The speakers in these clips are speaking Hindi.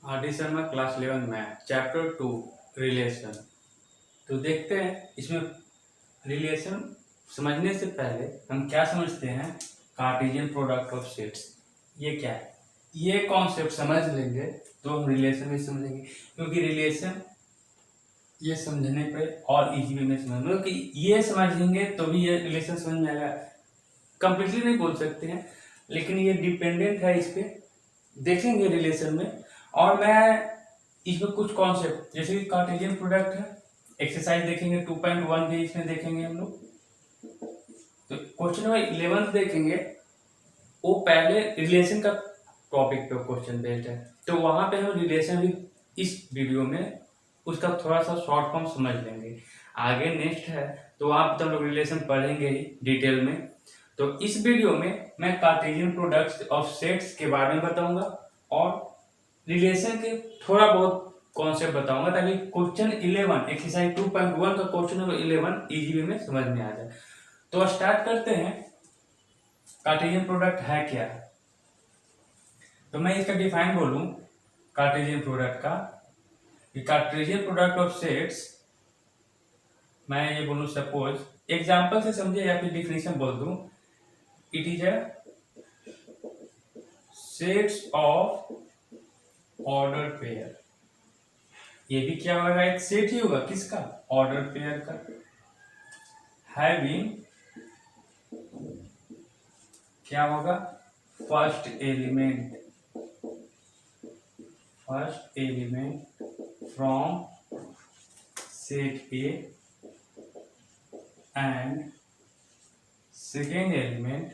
RD. Sharma class 11 math chapter 2 relation. तो देखते हैं इसमें रिलेशन समझने से पहले हम क्या समझते हैं। कार्टेशियन प्रोडक्ट ऑफ सेट्स ये क्या है, ये कॉन्सेप्ट समझ लेंगे तो हम रिलेशन भी समझेंगे, क्योंकि रिलेशन ये समझने पे और इजी वे में समझ कि ये समझेंगे तो भी ये रिलेशन समझ में आएगा। कंप्लीटली नहीं बोल सकते हैं, लेकिन ये डिपेंडेंट है इस पे, देखेंगे रिलेशन में। और मैं इसमें कुछ कॉन्सेप्ट जैसे कि कार्टेशियन प्रोडक्ट है, एक्सरसाइज देखेंगे 2.1 भी इसमें देखेंगे हम लोग। तो क्वेश्चन नंबर 11 देखेंगे, वो पहले रिलेशन का टॉपिक पे क्वेश्चन बेस्ड है, तो वहां पे हम रिलेशन भी इस वीडियो में उसका थोड़ा सा शॉर्ट फॉर्म समझ लेंगे। आगे नेक्स्ट है तो वहां पे तो हम लोग रिलेशन पढ़ेंगे ही डिटेल में। तो इस वीडियो में मैं कार्टेशियन प्रोडक्ट्स ऑफ सेट्स के बारे में बताऊंगा और रिलेशन के थोड़ा बहुत कॉन्सेप्ट बताऊंगा, ताकि क्वेश्चन 11 एक्सरसाइज 2.1 का क्वेश्चन नंबर 11 इजी वे में समझ में आ जाए। तो स्टार्ट करते हैं। कार्टेशियन प्रोडक्ट है क्या। तो मैं इसका डिफाइन बोलूं कार्टेशियन प्रोडक्ट का, कार्टेशियन प्रोडक्ट ऑफ सेट्स, मैं ये बोलूं सपोज एग्जांपल से समझे या फिर डिफिनेशन बोल दूं, it is a sets of order pair. ये भी क्या होगा, एक सेट ही होगा, किसका, ऑर्डर पेयर का। हैविंग क्या होगा, first element from set A and second element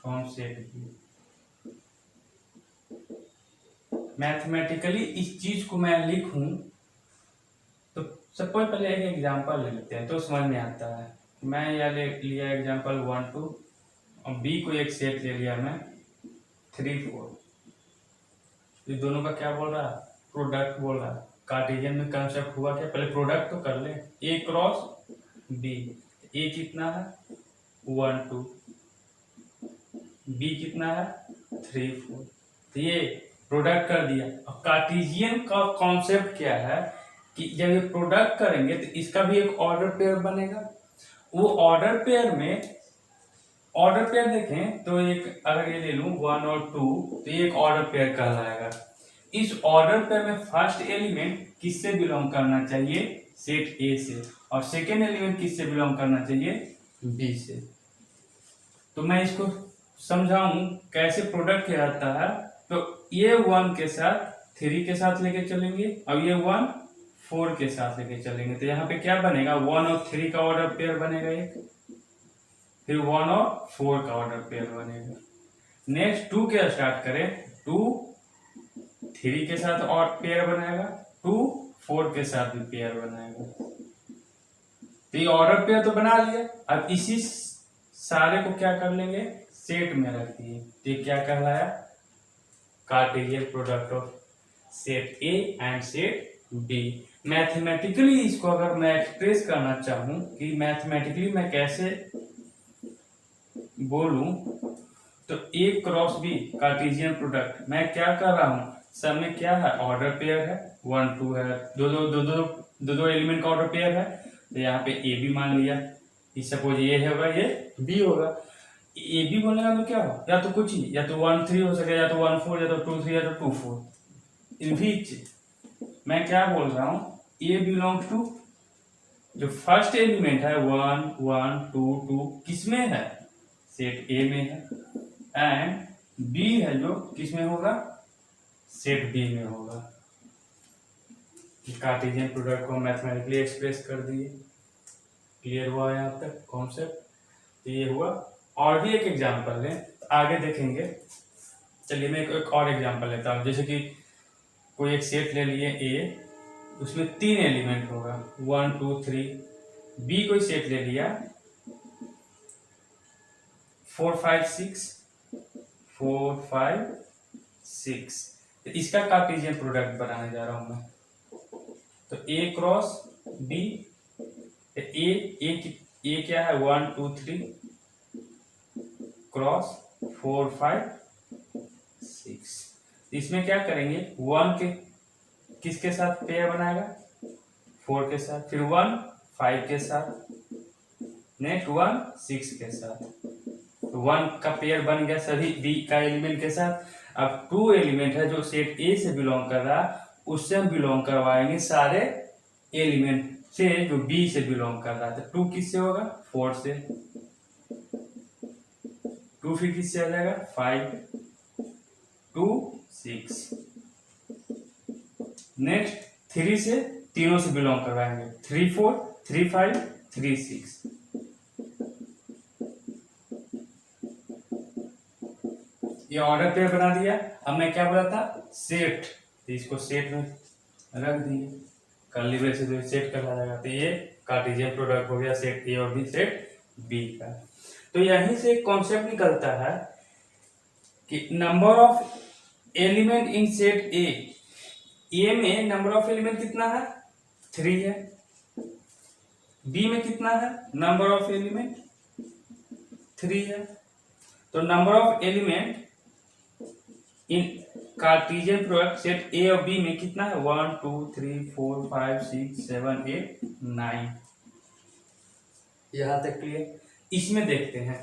from set B. Mathematically इस चीज को मैं लिखूं तो सपोज पहले एक एग्जांपल ले लेते हैं तो समझ में आता है। मैं यह लिया एग्जांपल 1 2 और बी को एक सेट ले लिया मैं 3 4। ये दोनों का क्या बोल रहा है, प्रोडक्ट बोल रहा है। कार्टेशियन में कंसेप्ट हुआ क्या, पहले प्रोडक्ट तो कर ले, ए क्रॉस बी। ए कितना है 1 2, बी कितना है 3 4। तो ये प्रोडक्ट कर दिया। अब कार्टेशियन का कॉन्सेप्ट क्या है कि जब ये प्रोडक्ट करेंगे तो इसका भी एक ऑर्डर पेयर बनेगा। वो ऑर्डर पेयर में, ऑर्डर पेयर देखें तो एक अगर ये ले लूं 1 और 2 तो ये एक ऑर्डर पेयर कहलाएगा। इस ऑर्डर पेयर में फर्स्ट एलिमेंट किससे बिलोंग करना चाहिए, सेट ए से, और सेकेंड एलिमेंट किससे बिलोंग करना चाहिए, बी से। तो मैं इसको समझाऊं कैसे प्रोडक्ट कहलाता है। तो ये 1 के साथ 3 के साथ लेके चलेंगे और ये 1 4 के साथ लेके चलेंगे, तो यहाँ पे क्या बनेगा, 1 और 3 का ऑर्डर पेयर बनेगा एक, फिर 1 और 4 का ऑर्डर पेयर बनेगा। नेक्स्ट 2 के स्टार्ट करें, 2 3 के साथ और पेयर बनाएगा, 2 4 के साथ भी पेयर बनाएगा। तो ये ऑर्डर पेयर तो बना लिया। अब इसी सारे को क्या कर लेंगे, सेट में रख दिए, तो ये क्या कहलाया, Cartesian product of set A and set B. Mathematically इसको अगर मैं एक्सप्रेस करना चाहूं कि मैथमेटिकली मैं कैसे बोलूं, तो A cross B Cartesian product मैं क्या कर रहा हूं, सब में क्या है, ऑर्डर पेयर है, 1 2 है, दो एलिमेंट का ऑर्डर पेयर है। तो यहाँ पे ए बी मान लिया, सपोज ये होगा ये बी होगा। ए बी बोलने का तो क्या हो, या तो कुछ ही, या तो 1 3 हो सके, या तो 1 4, या तो 2 3, या तो 2 4। इन बीच मैं क्या बोल रहा हूं, ए बिलोंग्स टू जो फर्स्ट एलिमेंट है 1 1 2 2 किसमें है, सेट ए में है, एंड बी है जो किसमें होगा, सेट बी में होगा। कार्टेशियन प्रोडक्ट को मैथमेटिकली एक्सप्रेस कर दिए। क्लियर हुआ यहाँ तक कॉन्सेप्ट। तो ये हुआ। और भी एक एग्जांपल लें तो आगे देखेंगे। चलिए मैं एक और एग्जांपल लेता हूँ, जैसे कि कोई एक सेट ले लिए ए, उसमें 3 एलिमेंट होगा 1 2 3। बी कोई सेट ले लिया 4 5 6। तो इसका कार्टेशियन प्रोडक्ट बनाने जा रहा हूं मैं। तो ए क्रॉस बी, ए क्या है 1 2 3 क्रॉस 4 5 6। इसमें क्या करेंगे, 1 के किसके साथ पेयर बनाएगा, 4 के साथ, फिर 1 5 के साथ, नेक्स्ट 1 6 के साथ। 1 का पेयर बन गया सभी बी का एलिमेंट के साथ। अब 2 एलिमेंट है जो सेट ए से बिलोंग कर रहा है, उससे हम बिलोंग करवाएंगे सारे एलिमेंट से जो बी से बिलोंग कर रहा है। तो 2 किससे होगा, 4 से, 2 फिर किससे आ जाएगा, 5 2 6। नेक्स्ट 3 से तीनों से बिलोंग करवाएंगे, 3 4 3 5 3 6। ये ऑर्डर पेयर बना दिया। अब मैं क्या बोला था, सेट, तो इसको सेट में रख दिए, कर्ली ब्रेसेस से सेट कर जाएगा। तो ये कार्टेशियन प्रोडक्ट हो गया सेट ए और बी सेट बी का। तो यहीं से एक कॉन्सेप्ट निकलता है कि number of element in set ए में नंबर ऑफ एलिमेंट कितना है, 3 है। बी में कितना है, नंबर ऑफ एलिमेंट 3 है। तो number of element in Cartesian product set A और बी में कितना है, 1 2 3 4 5 6 7 8 9। यहां तक क्लियर। इसमें देखते हैं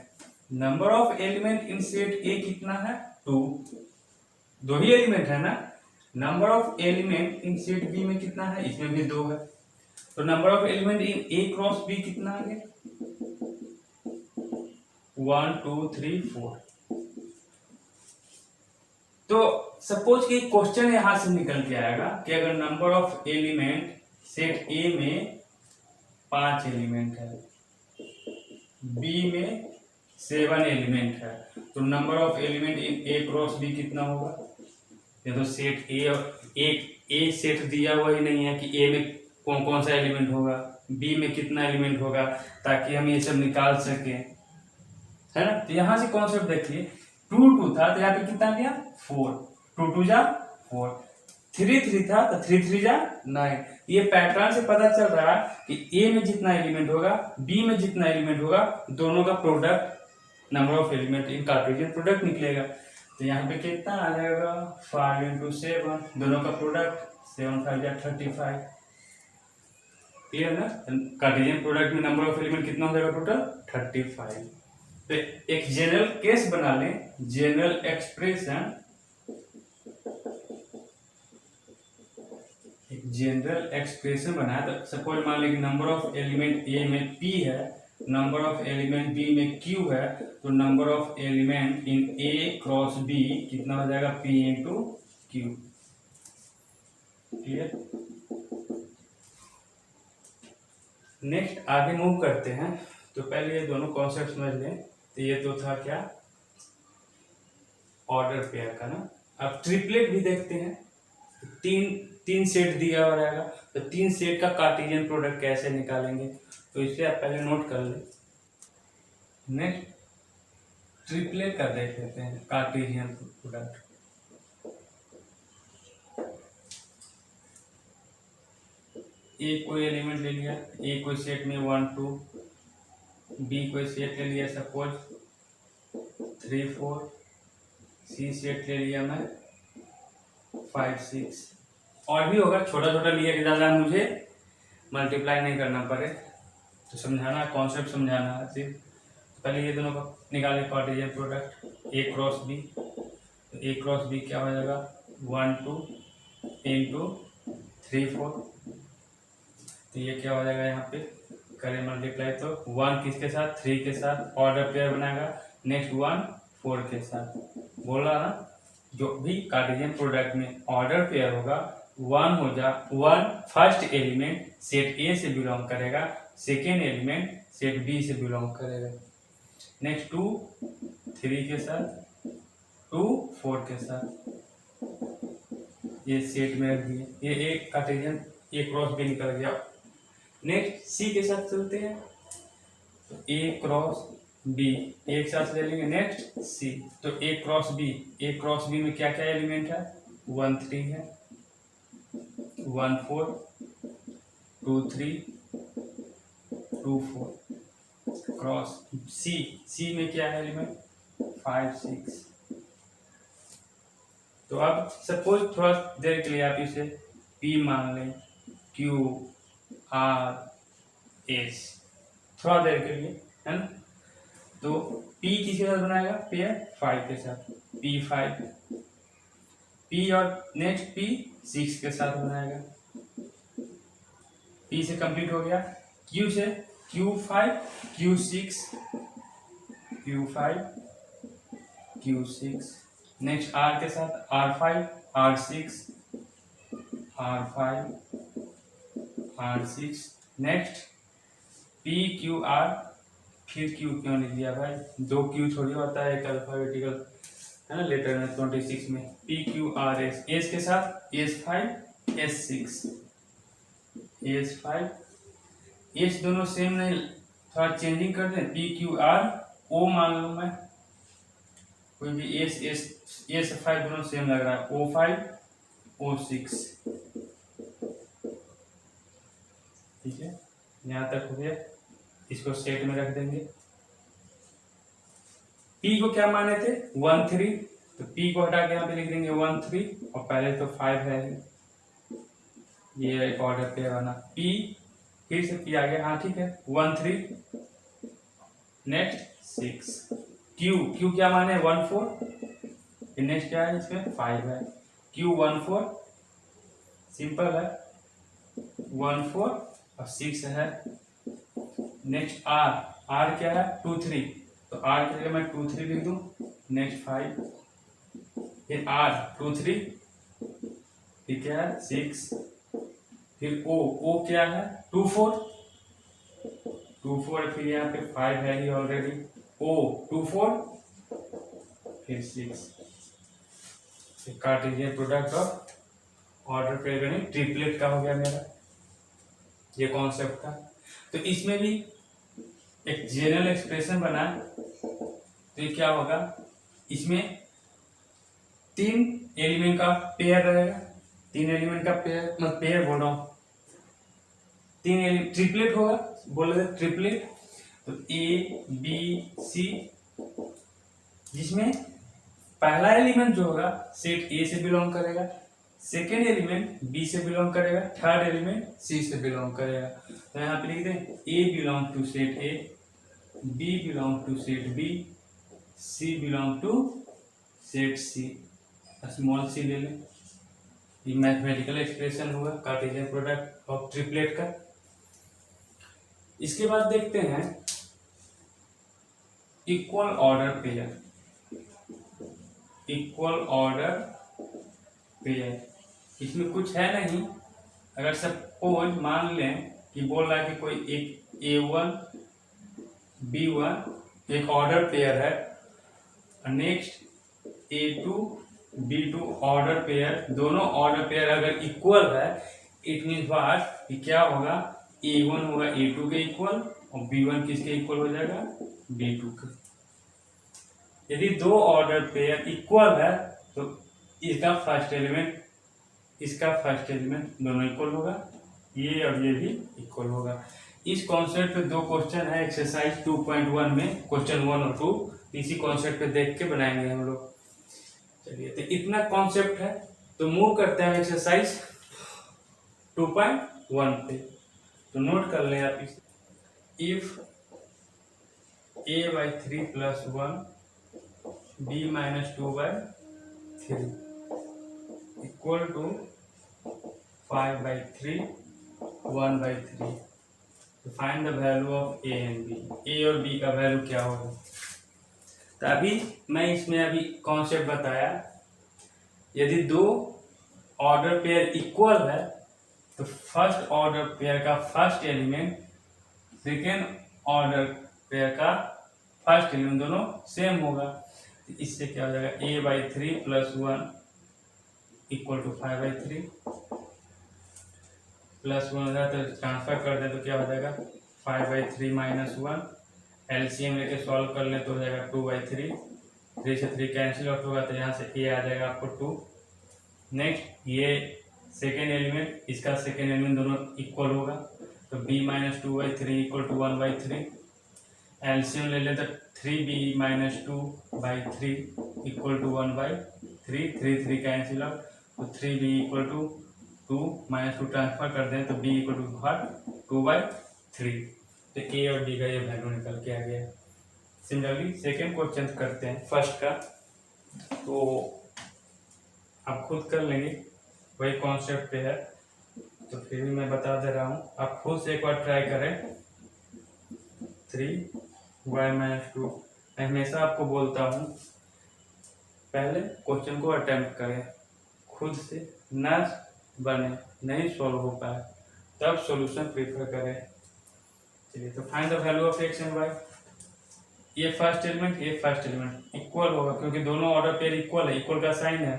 number of element in set A कितना है, 2, 2 ही एलिमेंट है ना। Number of element in set B में कितना है, इसमें भी 2 है। तो number of element in A cross B कितना आ गया, 1 2 3 4। तो सपोज कि क्वेश्चन यहां से निकल के आएगा कि अगर नंबर ऑफ एलिमेंट सेट ए में 5 एलिमेंट है, बी में 7 एलिमेंट है, तो number of element in A cross B कितना होगा। ये तो सेट ए और ए सेट दिया हुआ ही नहीं है कि ए में कौन कौन सा एलिमेंट होगा, बी में कितना एलिमेंट होगा, ताकि हम ये सब निकाल सके, है ना। तो यहां से कॉन्सेप्ट देखिए, 2 2 था तो यहाँ पे कितना गया, 4, 2 2 जा 4, 3 3 था तो 3 3 जा 9। ये पैटर्न से पता चल रहा है कि ए में जितना एलिमेंट होगा, बी में जितना एलिमेंट होगा, दोनों का product number of element in Cartesian product निकलेगा। तो यहाँ पे कितना आ जाएगा, 5 into 7, दोनों का प्रोडक्ट 7 5 जा 35। क्लियर ना। कार्टेशियन प्रोडक्ट में नंबर ऑफ एलिमेंट कितना हो जाएगा, टोटल 35। तो एक जनरल केस बना लें, जनरल एक्सप्रेशन, एक जनरल एक्सप्रेशन बनाया। तो सपोज मान लीजिए नंबर ऑफ एलिमेंट ए में p है, नंबर ऑफ एलिमेंट बी में q है, तो number of element in a cross b कितना हो जाएगा, p into q। Clear. Next आगे मूव करते हैं। तो पहले ये दोनों कॉन्सेप्ट समझ लें। तो ये तो था क्या, ऑर्डर पेयर का ना। अब ट्रिपलेट भी देखते हैं। तीन सेट दिया हुआ रहेगा, तो 3 सेट का कार्टेशियन प्रोडक्ट कैसे निकालेंगे, तो इसे आप पहले नोट कर लें। नेक्स्ट ट्रिपलेट का देख लेते हैं, कार्टेशियन प्रोडक्ट। ए कोई एलिमेंट ले लिया, ए कोई सेट में 1 2, बी कोई सेट ले लिया सपोज 3 4, सी सेट ले लिया मैं 5 6, और भी होगा, छोटा छोटा लिया कि ज़्यादा मुझे मल्टीप्लाई नहीं करना पड़े। तो समझाना, कॉन्सेप्ट समझाना है सिर्फ। पहले ये दोनों का निकाले कार्टेशियन प्रोडक्ट, ए क्रॉस बी। तो ए क्रॉस बी क्या हो जाएगा, 1 2 इंटू 3 4। तो ये क्या हो जाएगा, यहाँ पे करें मल्टीप्लाई तो 1 किसके साथ, 3 के साथ, ऑर्डर पेयर बनाएगा। नेक्स्ट 1 4 के साथ। बोला ना, जो भी कार्टेशियन प्रोडक्ट में ऑर्डर पेयर होगा, 1 हो जा 1 फर्स्ट एलिमेंट सेट ए से बिलोंग करेगा, सेकेंड एलिमेंट सेट बी से बिलोंग करेगा। नेक्स्ट 2 3 के साथ, 2 4 के साथ, ये सेट में रख दिए। ये एक कार्टेशियन ए क्रॉस बी निकल गया। नेक्स्ट सी के साथ चलते हैं, तो ए क्रॉस बी एक साथ ले लेंगे। नेक्स्ट सी, तो ए क्रॉस बी में क्या क्या एलिमेंट है, 1 3 है, 1 4 2 3 2 4। क्रॉस सी में क्या है एलिमेंट, 5 6। तो अब सपोज थोड़ा देर के लिए आप इसे P मान लें, Q R S, थोड़ा देर के लिए, है ना। तो P किसके साथ बनाएगा, पेयर 5 के साथ, P5, P और नेक्स्ट P 6 के साथ बनाएगा। P से कंप्लीट हो गया, Q से Q5 Q6 Q5 Q6, next R के साथ R5 R6 R5 R6, next PQR, फिर Q क्यों लिख दिया भाई, 2 Q थोड़ी होता है एक अल्फाबेटिकल, है ना, लेटर में 26 में। PQRS, S के साथ S5 S6 S5 S, दोनों सेम नहीं, थोड़ा चेंजिंग कर दें, PQR O मान लो मैं, कोई भी S5 दोनों सेम लग रहा है, O5 O6, ठीक है, यहाँ तक हो गया। इसको सेट में रख देंगे। P को क्या माने थे 1 3, तो P को हटा के यहाँ पे लिख देंगे 1 3, और पहले तो 5 है, ये एक ऑर्डर पे बना। P फिर से P आ गया, हाँ ठीक है, 1 3, नेक्स्ट 6। Q क्या माने 1 4, नेक्स्ट क्या है इसमें 5 है, Q 1 4, सिंपल है, 1 4 और 6 है। नेक्स्ट R क्या है 2 3, तो R के लिए मैं 2 3 लिख दूं, नेक्स्ट 5, फिर R 2 3, फिर क्या है 6, फिर O क्या है 2 4, फिर यहाँ पे 5 है ही ऑलरेडी, O 2 4, फिर 6। Cartesian product of order pair triplet का हो गया मेरा ये कॉन्सेप्ट था। तो इसमें भी एक जनरल एक्सप्रेशन बना, तो ये क्या होगा, इसमें 3 एलिमेंट का पेयर रहेगा, 3 एलिमेंट का पेयर, मैं पेयर बोल रहा हूँ, 3 एलिमेंट ट्रिपलेट होगा, बोल रहे थे ट्रिपलेट, तो A B C, जिसमें पहला एलिमेंट जो होगा सेट A से बिलोंग करेगा, सेकेंड एलिमेंट B से बिलोंग करेगा, थर्ड एलिमेंट C से बिलोंग करेगा। तो यहाँ पे लिख दें A belong to set A, B belong to set B, C belong to set C, small c ले लें। ये मैथमेटिकल एक्सप्रेशन हुआ कार्टेशियन प्रोडक्ट ऑफ ट्रिपलेट का। इसके बाद देखते हैं equal order pair, equal order pair, इसमें कुछ है नहीं। अगर सपोज मान लें कि बोल रहा है कि कोई एक A1 B1 एक ऑर्डर पेयर है, next A2 B2 order pair, दोनों ऑर्डर पेयर अगर इक्वल है, इट मीन्स बात कि क्या होगा, A1 होगा A2 के इक्वल और B1 किसके इक्वल हो जाएगा, B2 के। यदि दो ऑर्डर पेयर इक्वल है तो इसका फर्स्ट एलिमेंट इसका फर्स्ट एलिमेंट दोनों इक्वल होगा, ये और ये भी इक्वल होगा। इस कॉन्सेप्ट पे 2 क्वेश्चन है एक्सरसाइज 2.1 में, क्वेश्चन 1 और 2, इसी कॉन्सेप्ट पे देख के बनाएंगे हम लोग। चलिए, तो इतना कॉन्सेप्ट है, तो मूव करते हैं एक्सरसाइज 2.1 पे। तो नोट कर लें आप इस, if a/3 + 1 b-2/3 equal to 5/3 1/3, तो find the value of a and b, a और b का वैल्यू क्या होगा। तो अभी मैं इसमें अभी कॉन्सेप्ट बताया, यदि दो ऑर्डर पेयर इक्वल है तो फर्स्ट ऑर्डर पेयर का first element second order pair का फर्स्ट एलिमेंट दोनों सेम होगा। तो इससे क्या हो जाएगा, a/3 + 1 इक्वल टू 5/3 + 1 हो जाए तो ट्रांसफर कर दे तो क्या हो जाएगा 5/3 - 1, एलसीएम लेके सॉल्व कर ले तो हो जाएगा 2/3, 3 से 3 कैंसिल आउट होगा तो यहाँ से a आ जाएगा आपको 2। नेक्स्ट ये सेकेंड एलिमेंट, इसका सेकेंड एलिमेंट दोनों इक्वल होगा तो b - 2/3 = 1/3, एलसीएम ले ले तो 3b-2/3 equal to 1/3, 3 cancel out, तो 3b इक्वल टू 2 -2 ट्रांसफर कर दें तो b इक्वल टू 2/3। तो ए और डी का ये वैल्यू निकल के आ गया। सिमिलरली सेकेंड क्वेश्चन करते हैं फर्स्ट का, तो आप खुद कर लेंगे, वही कॉन्सेप्ट पे है, तो फिर भी मैं बता दे रहा हूँ, आप खुद से एक बार ट्राई करें। 3y-2, मैं हमेशा आपको बोलता हूँ पहले क्वेश्चन को अटेम्प्ट करें, खुद से न बने, नहीं सॉल्व हो पाए तब सॉल्यूशन प्रीफर करें। चलिए, तो find the value of x and y। ये फर्स्ट एलिमेंट इक्वल होगा क्योंकि दोनों ऑर्डर पेयर इक्वल है, इक्वल का साइन है,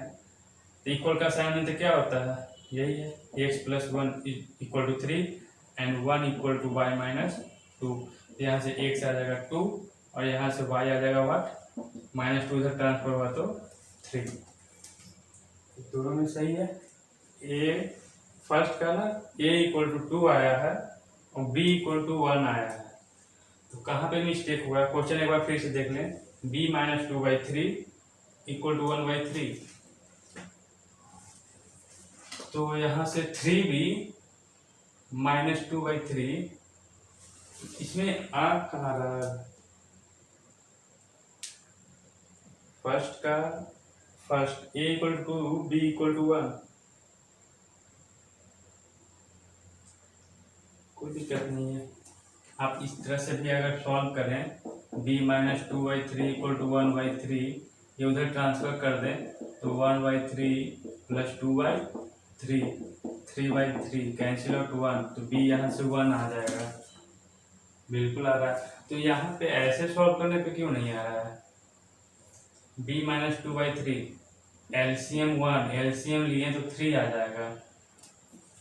तो इक्वल का साइन तो क्या होता है, यही है, x + 1 equal to 3 and 1 equal to y-2। यहाँ से x आ जाएगा 2 और यहाँ से y आ जाएगा -2, इधर ट्रांसफर हुआ तो 3, दोनों में सही है। ए फर्स्ट का ना a इक्वल टू 2 आया है और b इक्वल टू 1 आया है, तो कहाँ पे मिस्टेक हुआ है क्वेश्चन एक बार फिर से देख लें। b-2/3 इक्वल टू 1/3, तो यहाँ से 3b -2/3, इसमें आ कहाँ रहा है, first a equal to 2, b equal to 1, कोई दिक्कत नहीं है। आप इस तरह से भी अगर सॉल्व करें, b-2/3 इक्वल टू 1/3, ये उधर ट्रांसफर कर दें तो 1/3 + 2/3, 3/3 कैंसिल आउट 1, तो b यहाँ से 1 आ जाएगा, बिल्कुल आ रहा है। तो यहाँ पे ऐसे सॉल्व करने पे क्यों नहीं आ रहा है, b-2/3 एलसीएम 1, एलसीएम लिए तो 3 आ जाएगा।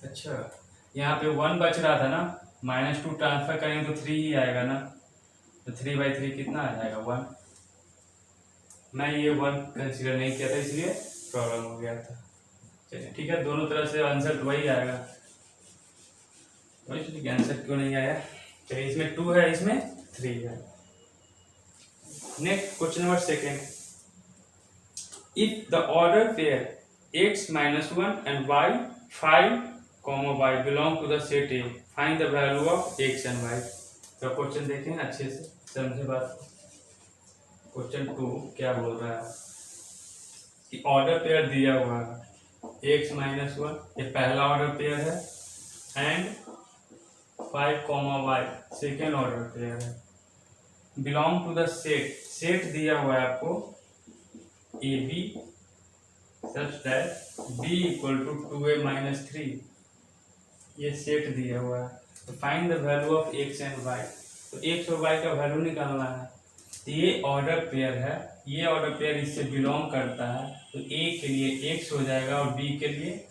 अच्छा, यहाँ पे 1 बच रहा था ना, -2 ट्रांसफर करेंगे तो 3 ही आएगा ना, तो 3/3 कितना आ जाएगा, 1। मैं ये 1 कंसीडर नहीं किया था इसलिए प्रॉब्लम हो गया था। चलिए ठीक है, दोनों तरह से आंसर तो वही आएगा, वही आंसर क्यों नहीं आया। चलिए, इसमें 2 है, इसमें 3 है। Next question number second, if the order pair x-1 and y5, y belong to the set A, find the value of x and y। तो क्वेश्चन देखें अच्छे से, समझे बात। क्वेश्चन 2 क्या बोल रहा है कि ऑर्डर पेयर दिया हुआ है x-1, ये पहला ऑर्डर पेयर है, and 5, y second order pair है, बिलोंग टू द सेट दिया हुआ है आपको AB such that B equal to 2a-3, ये सेट दिया हुआ है। तो find the value of x and y, तो x और y का वैल्यू निकालना है। तो ये ऑर्डर पेयर है, ये ऑर्डर पेयर इससे बिलोंग करता है, तो a के लिए x हो जाएगा और b के लिए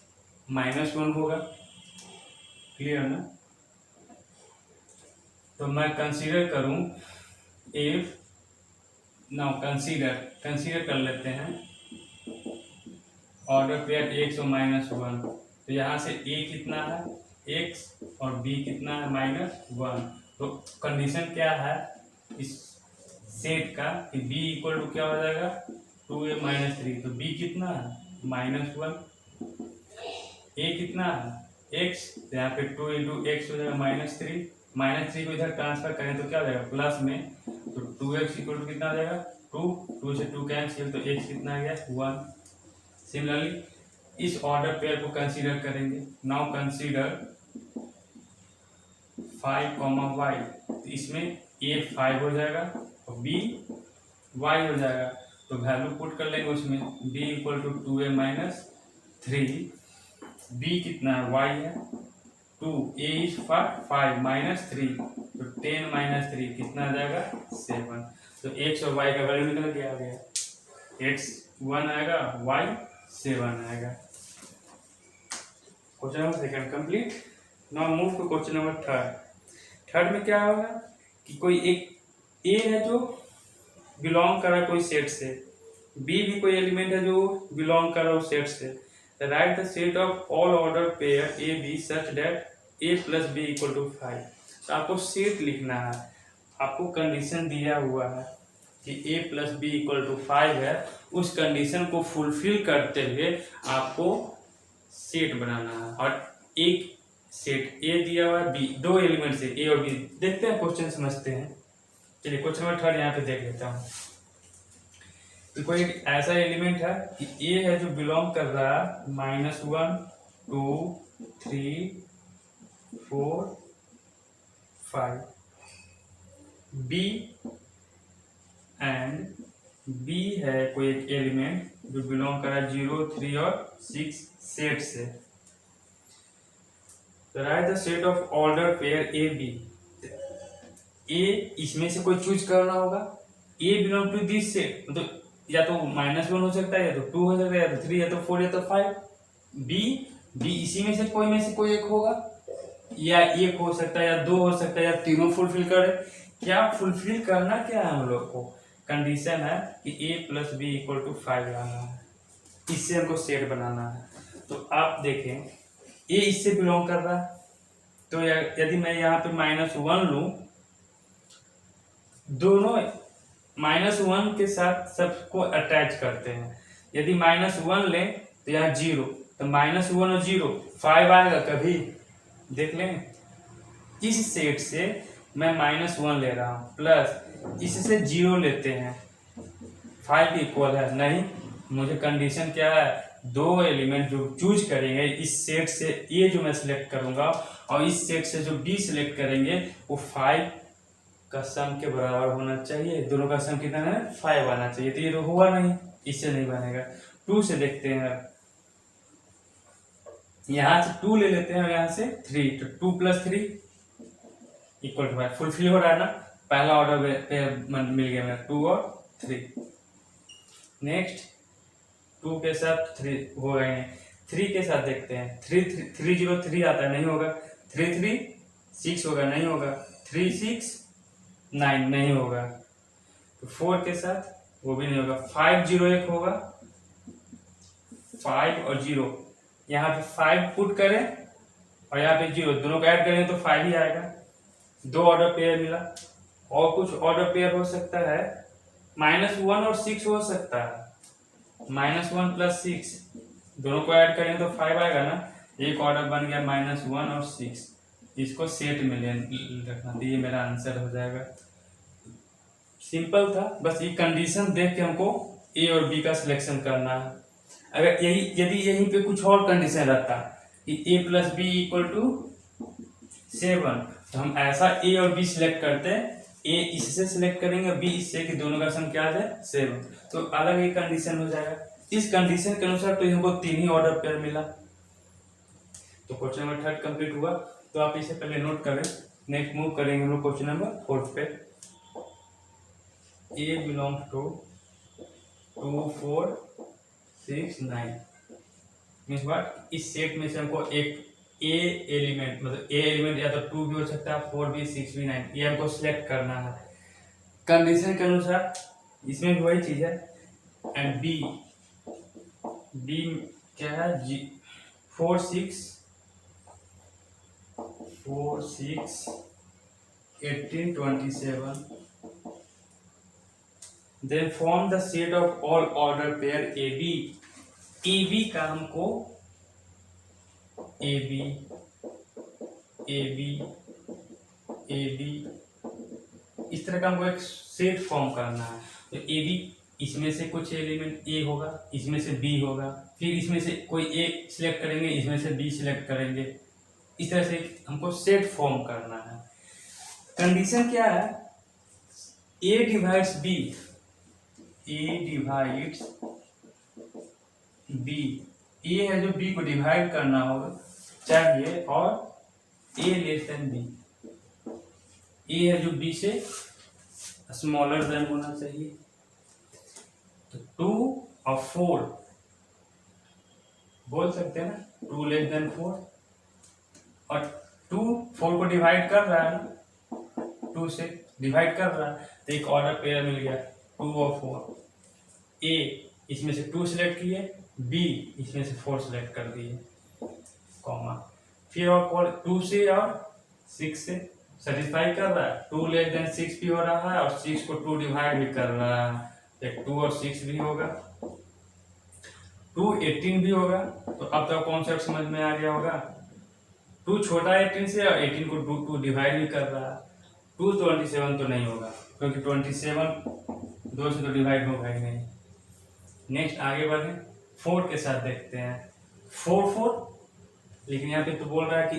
-1 होगा, क्लियर ना। तो मैं कंसीडर करूं, इफ नाउ कंसीडर कर लेते हैं ऑर्डर पेयर x और -1, तो यहाँ से a कितना है x और b कितना है -1, तो कंडीशन क्या है इस सेट का कि b इक्वल टू क्या हो जाएगा 2a-3, तो b कितना है -1, a कितना है x, तो यहाँ पे 2 × x हो जाएगा -3 को इधर ट्रांसफर करें तो क्या हो जाएगा प्लस में, तो 2x इक्वल टू कितना आ जाएगा 2 से 2 कैंसिल, तो x कितना आ गया 1। सिमिलरली इस ऑर्डर पेयर को कंसीडर करेंगे। नाउ कंसीडर 5, y, तो इसमें a 5 हो जाएगा और b y हो जाएगा, तो वैल्यू पुट कर लेंगे उसमें, b equal to 2a-3, b कितना है y है 2, a इज 5 -3, तो 10 - 3 कितना आ जाएगा 7, तो x और y का वैल्यू निकल के आ गया, x 1 आएगा y 7 आएगा। Question number second complete. Now move to question number third में क्या होगा कि कोई एक a है जो बिलोंग कर रहा है कोई सेट से, b भी कोई एलिमेंट है जो बिलोंग कर रहा है उस सेट से, write the set of all order pair A B such that a + b = 5। तो आपको सेट लिखना है, आपको कंडीशन दिया हुआ है कि a plus B equal to 5 है, उस कंडीशन को फुलफिल करते हुए आपको सेट बनाना है। और एक सेट ए दिया हुआ है, बी, दो एलिमेंट से ए और बी। देखते हैं क्वेश्चन, समझते हैं। चलिए क्वेश्चन नंबर 3 यहाँ पे देख लेता हूँ। तो कोई एक ऐसा एलिमेंट है कि ए है जो बिलोंग कर रहा है -1 2 3 4 5, बी एंड बी है कोई एक एलिमेंट जो बिलोंग कर रहा है 0 3 और 6 सेट से। Write the set of order pair A B. A इसमें से कोई चूज करना होगा। A belong to this set, मतलब या तो -1 हो सकता है, या तो 2 हो सकता है, या तो 3, या तो 4, या तो 5। बी इसी में से कोई एक होगा, या एक हो सकता है, या दो हो सकता है, या तीनों फुलफिल करे। क्या फुलफिल करना क्या है हम लोग को? कंडीशन है कि a plus B equal to 5 लाना है, इससे हमको सेट बनाना है। तो आप देखें a इससे बिलोंग कर रहा है, तो यदि मैं यहाँ पे -1 लूं, दोनों -1 के साथ सबको अटैच करते हैं। यदि -1 लें तो यहाँ 0, तो -1 और 0 5 आएगा कभी? देख लें, इस सेट से मैं -1 ले रहा हूँ, प्लस इससे 0 लेते हैं, 5 इक्वल है नहीं। मुझे कंडीशन क्या है? दो एलिमेंट जो चूज करेंगे इस सेट से, ए जो मैं सिलेक्ट करूंगा, और इस सेट से जो बी सिलेक्ट करेंगे, वो 5 का सम के बराबर होना चाहिए। दोनों का सम कितना है? 5 आना चाहिए। तो ये तो हुआ नहीं, इससे नहीं बनेगा। 2 से देखते हैं, यहाँ से 2 ले लेते हैं और यहाँ से 3, तो 2 + 3 इक्वल टू 5। फुलफिल हो रहा है ना? पहला ऑर्डर पे मिल गया मेरा 2 और 3। नेक्स्ट 2 के साथ 3 हो गए हैं, 3 के साथ देखते हैं। 3 0 3 आता है, नहीं होगा। 3 3 6 होगा, नहीं होगा। 3 6 9 नहीं होगा। तो 4 के साथ वो भी नहीं होगा। 5 0 1 होगा, 5 और 0, यहाँ पे 5 पुट करें और यहाँ पे 0, दोनों को ऐड करें तो 5 ही आएगा। दो ऑर्डर पेयर मिला। और कुछ ऑर्डर पेयर हो सकता है, -1 और 6 हो सकता है। -1 + 6, दोनों को ऐड करें तो 5 आएगा ना। एक ऑर्डर बन गया -1 और 6, इसको सेट में रखना, तो ये मेरा आंसर हो जाएगा। सिंपल था, बस ये कंडीशन देख के हमको ए और बी का सिलेक्शन करना है। अगर यदि यहीं पे कुछ और कंडीशन रहता कि a + b = 7, तो हम ऐसा a और b सिलेक्ट करते हैं। a इससे सिलेक्ट करेंगे, b इससे, कि दोनों का सम क्या है? 7। तो अलग ही कंडीशन हो जाएगा। इस कंडीशन के अनुसार तो हमको 3 ही ऑर्डर पेयर मिला। तो क्वेश्चन नंबर 3 कंप्लीट हुआ। तो आप इसे पहले नोट करें। नेक्स्ट मूव करेंगे हम लोग क्वेश्चन नंबर 4 पे। a belongs to 2 4 6 9 means what? इस सेट में से हमको एक ए एलिमेंट, मतलब ए एलिमेंट या तो 2 भी हो सकता है, 4 भी, 6 भी, 9, ये हमको सिलेक्ट करना है कंडीशन के अनुसार। इसमें भी वही चीज है। एंड बी क्या है? 4 6 18 27। Then form the set of all order pair A B का हमको ए बी इस तरह का हमको एक सेट फॉर्म करना है। तो ए बी, इसमें से कुछ एलिमेंट ए होगा, इसमें से बी होगा, फिर इसमें से कोई ए सिलेक्ट करेंगे, इसमें से बी सिलेक्ट करेंगे। इस तरह से हमको सेट फॉर्म करना है। कंडीशन क्या है? ए डिवाइड्स बी, ए है जो बी को डिवाइड करना होगा चाहिए, और ए लेस देन बी, ए है जो बी से स्मॉलर देन होना चाहिए। तो 2 और 4 बोल सकते हैं ना, 2 लेस देन 4, और 2 4 को डिवाइड कर रहा है ना, 2 से डिवाइड कर रहा है, तो एक ऑर्डर पेयर मिल गया 2 और 4। ए इसमें से 2 सिलेक्ट किए, बी इसमें से 4 सिलेक्ट कर दिए, कॉमा, फिर और 2 से और 6 से सेटिस्फाई कर रहा है, 2 लेस देन 6 भी हो रहा है और 6 को 2 डिवाइड भी कर रहा है, एक 2 और 6 भी होगा, 2 18 भी होगा। तो अब तक कॉन्सेप्ट समझ में आ गया होगा। 2 छोटा 18 से और 18 को 2 डिवाइड भी कर रहा है। 2 27 तो नहीं होगा क्योंकि 27 2 से तो डिवाइड होगा ही नहीं। नेक्स्ट आगे बढ़े, 4 के साथ देखते हैं। 4 लेकिन यहाँ पे तो बोल रहा है कि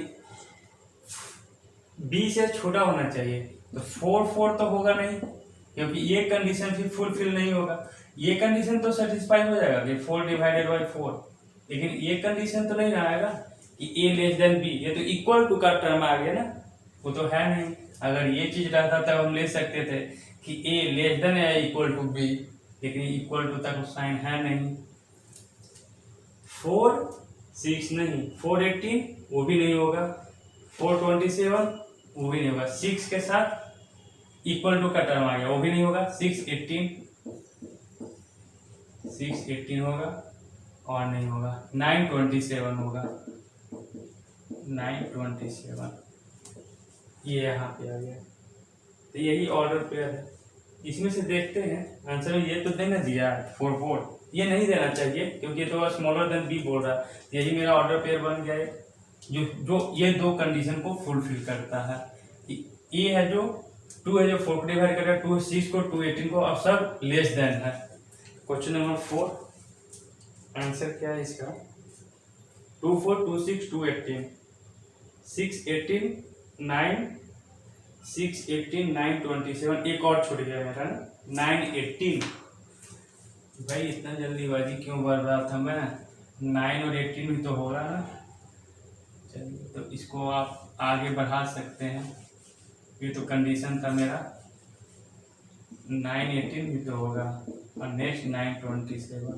b से छोटा होना चाहिए, तो 4 तो होगा नहीं क्योंकि ये कंडीशन फिर फुलफिल नहीं होगा। ये कंडीशन तो सेटिस्फाई हो जाएगा कि 4 डिवाइडेड बाई 4, लेकिन ये कंडीशन तो नहीं आएगा कि a लेस देन b, ये तो इक्वल टू का टर्म आ गया ना, वो तो है नहीं। अगर ये चीज रहता था हम ले सकते थे कि a लेस देन या इक्वल टू b, लेकिन इक्वल टू तक साइन है नहीं। 4 6 नहीं, 4 18 वो भी नहीं होगा, 4 27 वो भी नहीं होगा, 6 के साथ इक्वल टू का टर्म आ गया वो भी नहीं होगा, 6 18 होगा और नहीं होगा, 9 27 होगा, 9 27 ये यहाँ पे आ गया। तो यही ऑर्डर पेयर है। इसमें से देखते हैं आंसर में, ये तो देना दिया 4 ये नहीं देना चाहिए क्योंकि ये तो स्मॉलर देन बी बोल रहा है। यही मेरा ऑर्डर पेयर बन गया है जो ये दो कंडीशन को फुलफिल करता है। ये है जो 2 है जो 4 को डिवाइड कर रहा है, 2 6 को 2 18 को, अब सब लेस देन है। क्वेश्चन नंबर 4 आंसर क्या है इसका, 2 4 2 6 2 18 6 18 9 6 18 9 27, एक और छूट गया मेरा ना 9 18। भाई इतना जल्दीबाजी क्यों बढ़ रहा था मैं, 9 और 18 भी तो हो रहा ना। चलिए तो इसको आप आगे बढ़ा सकते हैं, ये तो कंडीशन था मेरा, 9 18 भी तो होगा और नेक्स्ट 9 27।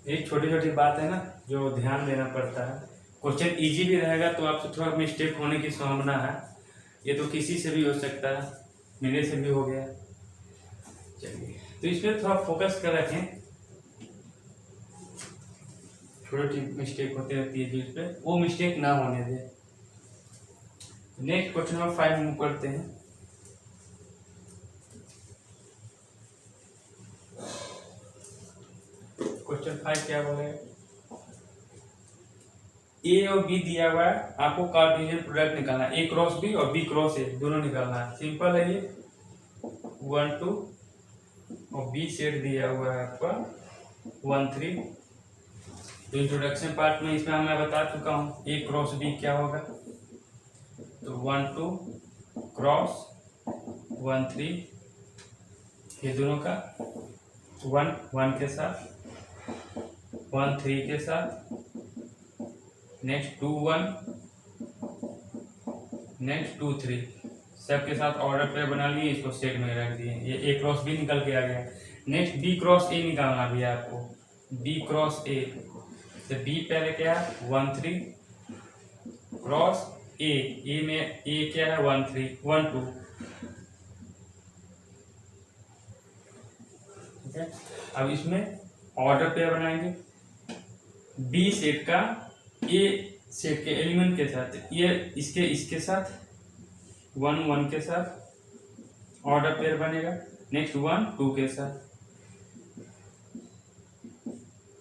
एक छोटी छोटी बात है ना जो ध्यान देना पड़ता है। क्वेश्चन इजी भी रहेगा तो आपसे थोड़ा मिस्टेक होने की संभावना है, ये तो किसी से भी हो सकता है, मेरे से भी हो गया। चलिए तो इसमें थोड़ा फोकस कर रखें, छोटी मिस्टेक होती रहती है जिस पे वो मिस्टेक ना होने दे। नेक्स्ट क्वेश्चन नंबर 5 मूव करते हैं। क्वेश्चन 5 क्या बोले, ए और बी दिया हुआ है, आपको कार्टेशियन प्रोडक्ट निकालना है, ए क्रॉस बी और बी क्रॉस ए दोनों निकालना है। सिंपल है ये, 1 2 और बी सेट दिया हुआ है आपका 1 3। तो इंट्रोडक्शन पार्ट में इसमें मैं बता चुका हूँ ए क्रॉस बी क्या होगा, तो 1 2 क्रॉस 1 3, ये दोनों का 1 1 के साथ 1 3 के साथ, नेक्स्ट 2 1, नेक्स्ट 2 3, सबके साथ ऑर्डर पे बना लिए, इसको सेट में रख दिए। ये ए क्रॉस बी निकल के आ गया। नेक्स्ट बी क्रॉस ए निकालना भी है आपको, बी क्रॉस ए, तो बी पहले क्या है 1 3 क्रॉस ए में ए क्या है 1 3 1 2, ठीक है। अब इसमें ऑर्डर पेयर बनाएंगे, बी सेट का ए सेट के एलिमेंट के साथ, ये इसके साथ 1 1 के साथ ऑर्डर पेयर बनेगा। नेक्स्ट 1 2 के साथ,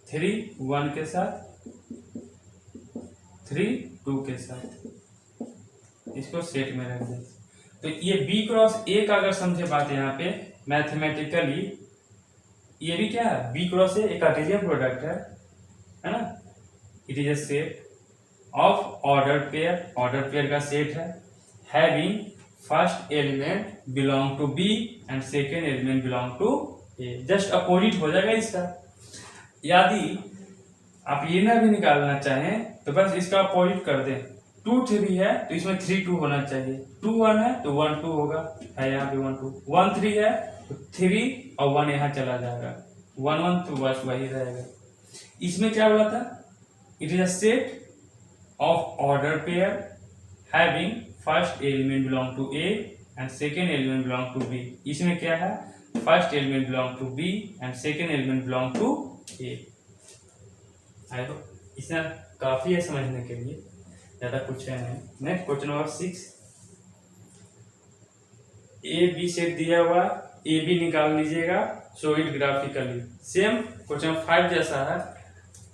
3 1 के साथ, 3 2 के साथ, इसको सेट में रख दें। तो ये बी क्रॉस ए का अगर समझे बात यहाँ पे मैथमेटिकली, ये भी क्या है बी क्रॉस ए एक कार्टेशियन प्रोडक्ट है ना। It is a set of order pair का सेट है, having first element belong to B and second element belong to A. Just opposite हो जाएगा इसका। यदि आप ये ना भी निकालना चाहें तो बस इसका अपोजिट कर दें, 2 3 है तो इसमें 3 2 होना चाहिए, 2 1 है तो 1 2 होगा, है यहाँ पे 1 2, 1 3 है तो 3 और 1 यहाँ चला जाएगा, 1 1 तो बस वही रहेगा। इसमें क्या बोला था, it is a set of order pair having first element belong to A and second element belong to B। इसमें क्या है, first element belong to B and second element belong to A। I hope इसमें काफी है समझने के लिए। ज़्यादा कुछ है नहीं। Next question number 6, A B set दिया हुआ, ए बी निकाल लीजिएगा, show it graphically. Same question 5 जैसा है।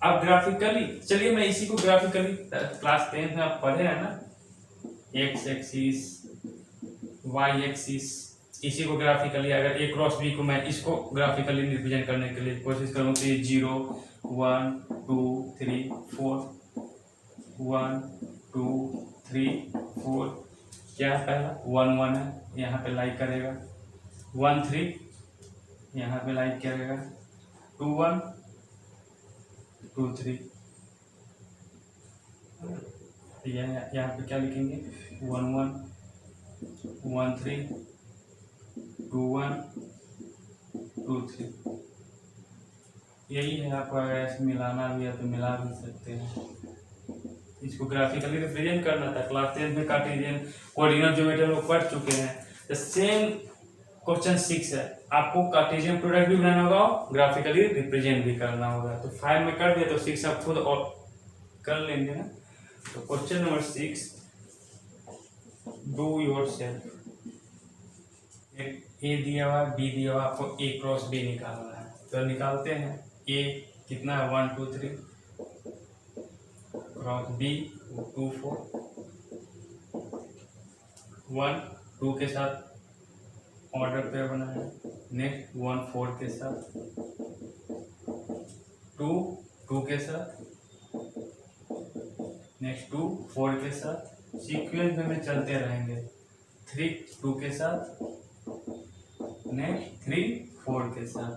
अब ग्राफिकली चलिए मैं इसी को ग्राफिकली, क्लास 10 में आप पढ़े हैं ना, एक्स एक्सिस वाई एक्सिस, इसी को ग्राफिकली अगर ए क्रॉस बी को मैं इसको ग्राफिकली रिप्रेजेंट करने के लिए कोशिश करूँ तो ये 0 1 2 3 4 1 2 3 4, क्या है पहला 1 1 है, यहाँ पे लाइक करेगा 1 3, यहाँ पे लाइक करेगा 2 1 2 3, यहाँ पे क्या लिखेंगे 1 1 1 3 2 1 2 3। यही है, आपको अगर ऐसे मिलाना भी है तो मिला भी सकते हैं। इसको ग्राफिकली रिप्रेजेंट करना था। क्लास 10 में कार्टेशियन कोऑर्डिनेट ज्योमेट्री हम लोग पढ़ चुके हैं। द सेम क्वेश्चन 6 है, आपको कार्टेशियन प्रोडक्ट भी बनाना होगा, ग्राफिकली रिप्रेजेंट भी करना होगा। तो 5 में कर दिया तो 6 आप खुद और कर लेंगे ना। तो question number 6, do yourself. A दिया हुआ, बी दिया हुआ, आपको ए क्रॉस बी निकालना है। तो निकालते हैं। ए कितना है 1 2 3, क्रॉस बी 2 4, 1 2 के साथ ऑर्डर पेयर बनाया। नेक्स्ट 1 4 के साथ, 2 2 के साथ, नेक्स्ट 2 4 के साथ, सीक्वेंस में चलते रहेंगे। 3 2 के साथ, नेक्स्ट 3 4 के साथ।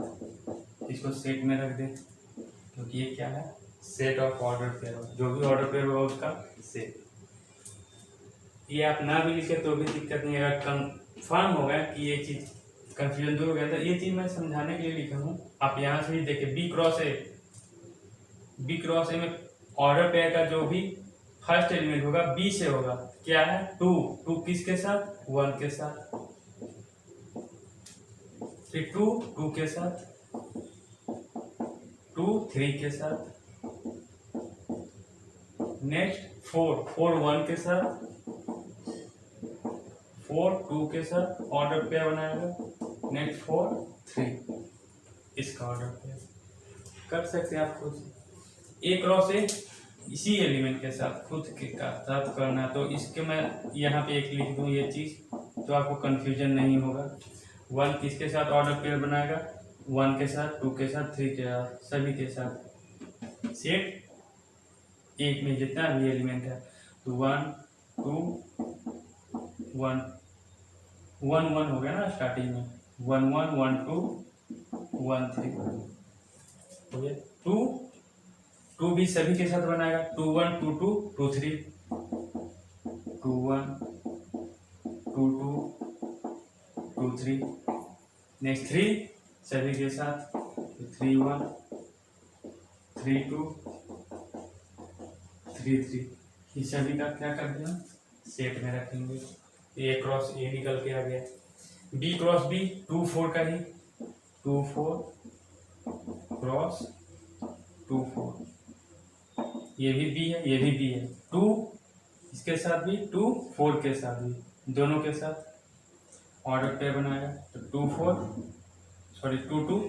इसको सेट में रख दें क्योंकि ये क्या है, सेट ऑफ ऑर्डर पेयर, जो भी ऑर्डर पेयर होगा उसका सेट। ये आप ना भी लिखे तो भी दिक्कत नहीं है, अगर कंफर्म होगा कि ये चीज कंफ्यूजन दूर हो गया तो ये चीज मैं समझाने के लिए लिखा हूँ। आप यहाँ से भी देखिए, बी क्रॉस ए में ऑर्डर पेयर का जो भी फर्स्ट एलिमेंट होगा बी से होगा। क्या है 2 2 किसके साथ, 1 के साथ, फिर 2 2 के साथ, 2 3 के साथ, नेक्स्ट 4 4 1 के साथ, 4 2 के साथ ऑर्डर पेयर बनाएगा। नेक्स्ट 4 3, इसका ऑर्डर पेयर कर सकते हैं आप खुद। ए क्रॉस ए इसी एलिमेंट के साथ खुद के साथ करना है, तो इसके मैं यहाँ पे एक लिख दूँ ये चीज, तो आपको कंफ्यूजन नहीं होगा। 1 किसके साथ ऑर्डर पेयर बनाएगा, 1 के साथ, 2 के साथ, 3 के साथ, सभी के साथ सेट एक में जितना भी एलिमेंट है। तो 1 2 1 1 1 हो गया ना स्टार्टिंग में, 1 1 1 2 1 3 हो गया। 2 2 भी सभी के साथ बनाएगा, 2 1 2 2 2 3, 2 1 2 2 2 3, नेक्स्ट 3 सभी के साथ, 3 1 3 2 3 3, इस सभी का क्या कर दिया सेट में रखेंगे। ए क्रॉस ए निकल के आ गया। बी क्रॉस बी 2 4 का ही, 2 4 क्रॉस 2 4, ये भी बी है, ये भी बी है। 2 इसके साथ भी, 2 4 के साथ भी, दोनों के साथ ऑर्डर पेयर बनाएगा। तो 2 4 सॉरी 2 2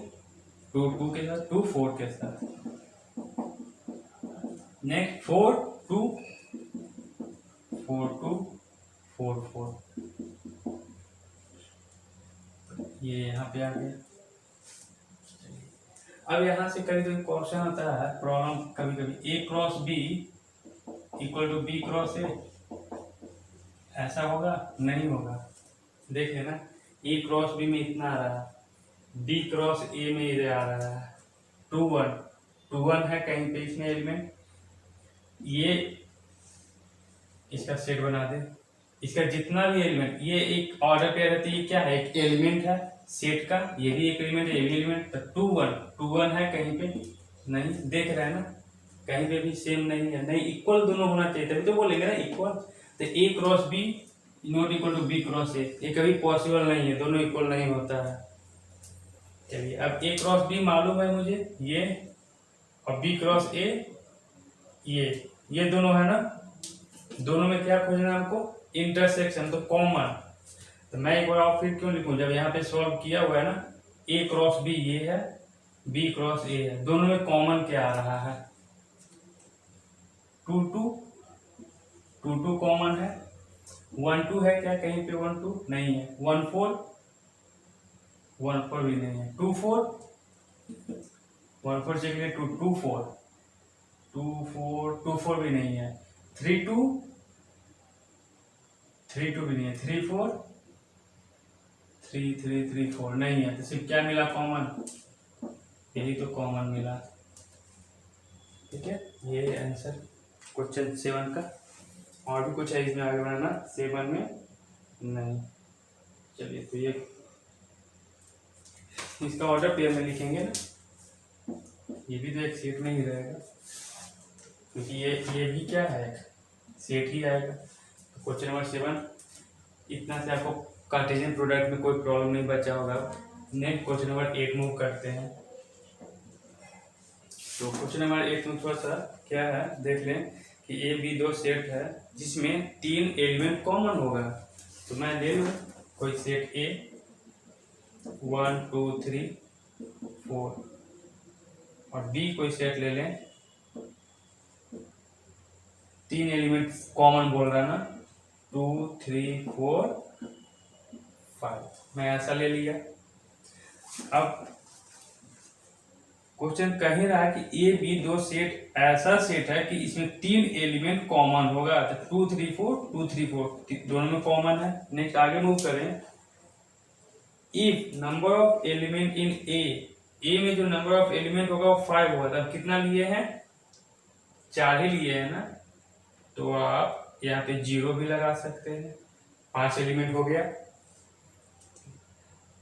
2 2 के साथ, 2 4 के साथ, नेक्स्ट 4 2 4 2 4 4, ये यहाँ पे आ गया। अब यहाँ से कभी कभी क्वेश्चन आता है, प्रॉब्लम कभी कभी A cross B equal to B cross A, ऐसा होगा नहीं होगा। देखिए ना, ए क्रॉस बी में इतना आ रहा है, बी क्रॉस ए में इधर आ रहा है 2 1 2 1 है कहीं पे इसमें एलिमेंट, ये इसका सेट बना दे। इसका जितना भी एलिमेंट, ये एक ऑर्डर पेयर है तो ये क्या है, एक एलिमेंट है सेट का, ये भी एक एलिमेंट है, ये भी एलिमेंट। तो 2 1 है कहीं पे नहीं, देख रहे हैं ना, कहीं पे भी सेम नहीं है, नहीं इक्वल दोनों होना चाहिए तभी तो बोलेंगे ना इक्वल। तो A cross B not equal to B cross A, ये कभी पॉसिबल नहीं है, दोनों इक्वल नहीं होता है। चलिए अब ए क्रॉस बी मालूम है मुझे ये, और बी क्रॉस ए ये दोनों है ना, दोनों में क्या खोजना है हमको, इंटरसेक्शन, तो कॉमन। तो मैं एक बार और फिर क्यों लिखूं, जब यहाँ पे सॉल्व किया हुआ है ना, ए क्रॉस बी ये है, बी क्रॉस ए है, दोनों में कॉमन क्या आ रहा है, 2 2, 2 2 कॉमन है, 1 2 है क्या कहीं पे, 1 2 नहीं है, 1 4, 1 4 भी नहीं है, 2 4, 1 4 चेक करिए, 2 2 4, 2 4, 2 4 भी नहीं है, 3 2, 3 2 भी नहीं है, 3 4, 3 3 3 4 नहीं है, तो सिर्फ क्या मिला कॉमन, यही तो कॉमन मिला। ठीक है, ये आंसर क्वेश्चन 7 का। और भी कुछ है इसमें आगे बढ़ाना, 7 में नहीं। चलिए, तो ये इसका ऑर्डर पेयर में लिखेंगे ना, ये भी तो एक सेट में ही रहेगा, क्योंकि ये भी क्या है, सेट ही आएगा। तो क्वेश्चन नंबर 7 इतना से आपको कार्टेशियन प्रोडक्ट में कोई प्रॉब्लम नहीं बचा होगा। नेक्स्ट क्वेश्चन नंबर 8 मूव करते हैं। तो क्वेश्चन नंबर 8 में थोड़ा सा क्या है देख लें कि ए बी दो सेट है जिसमें 3 एलिमेंट कॉमन होगा। तो मैं ले लूँ कोई सेट ए 1 2 3 4 और बी कोई सेट ले लें, 3 एलिमेंट कॉमन बोल रहा है ना, 2 3 4 5, मैं ऐसा ले लिया। अब क्वेश्चन कह ही रहा है कि ए बी दो सेट ऐसा सेट है कि इसमें 3 एलिमेंट कॉमन होगा, तो 2 3 4 2 3 4 दोनों में कॉमन है। नेक्स्ट आगे मूव करें, if number of element in A में जो नंबर ऑफ एलिमेंट होगा वो 5 होगा, तब कितना लिए हैं, 4 ही लिए हैं ना, तो आप यहाँ पे 0 भी लगा सकते हैं, 5 एलिमेंट हो गया।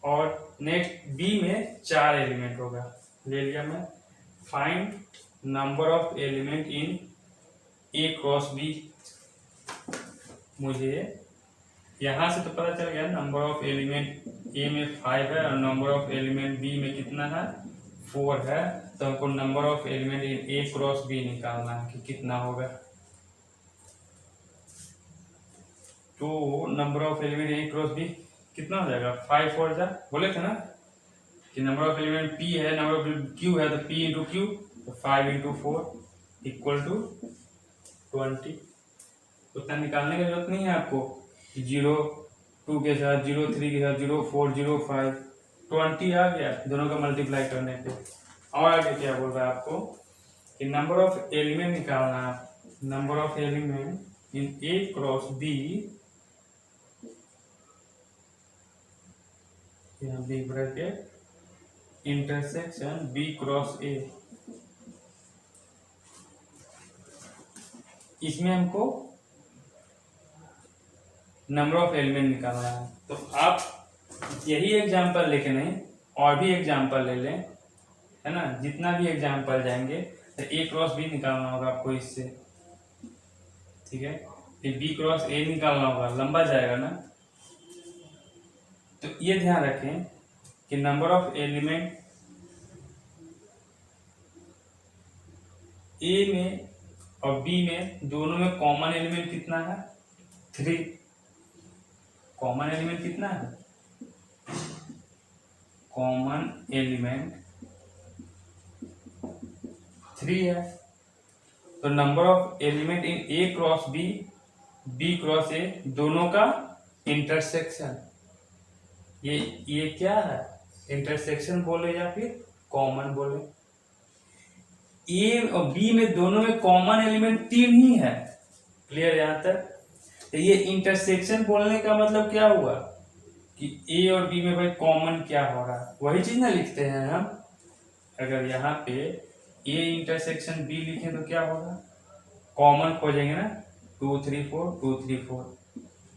और नेक्स्ट बी में 4 एलिमेंट होगा, ले लिया मैं। Find number of element in A cross B, मुझे यहां से तो पता चल गया नंबर ऑफ एलिमेंट ए में 5 है और नंबर ऑफ एलिमेंट बी में कितना है, 4 है। तो हमको number of element in A cross B निकालना है कि कितना होगा। तो number of element A cross B कितना हो जाएगा, 5 4 जा, बोले थे ना कि नंबर ऑफ एलिमेंट पी है, नंबर ऑफ क्यू है, तो पी इंटू क्यू, तो 5 इंटू 4 इक्वल टू 20। उतना निकालने की जरूरत नहीं है आपको, 0 2 के साथ 0 3 के साथ 0 4 0 5 20 आ गया दोनों का मल्टीप्लाई करने पे। और आगे क्या बोल रहा है आपको कि नंबर ऑफ एलिमेंट निकालना है, number of element in A cross B, B bracket intersection B cross A, इसमें हमको नंबर ऑफ एलिमेंट निकालना है। तो आप यही एग्जांपल लेके नहीं और भी एग्जांपल ले लें, है ना, जितना भी एग्जांपल जाएंगे तो ए क्रॉस बी निकालना होगा आपको इससे, ठीक है। फिर बी क्रॉस ए निकालना होगा, लंबा जाएगा ना। तो ये ध्यान रखें कि नंबर ऑफ एलिमेंट ए में और बी में दोनों में कॉमन एलिमेंट कितना है, 3। कॉमन एलिमेंट कितना है, कॉमन एलिमेंट 3 है। तो number of element in A cross B, B cross A, दोनों का इंटरसेक्शन, ये क्या है, इंटरसेक्शन बोले या फिर कॉमन बोले। ए और बी में दोनों में कॉमन एलिमेंट 3 ही है, क्लियर यहां तक। तो ये इंटरसेक्शन बोलने का मतलब क्या हुआ कि ए और बी में भाई कॉमन क्या हो रहा है, वही चीज ना लिखते हैं हम। अगर यहाँ पे ए इंटरसेक्शन बी लिखें तो क्या होगा, कॉमन खोजेंगे ना, 2 3 4 2 3 4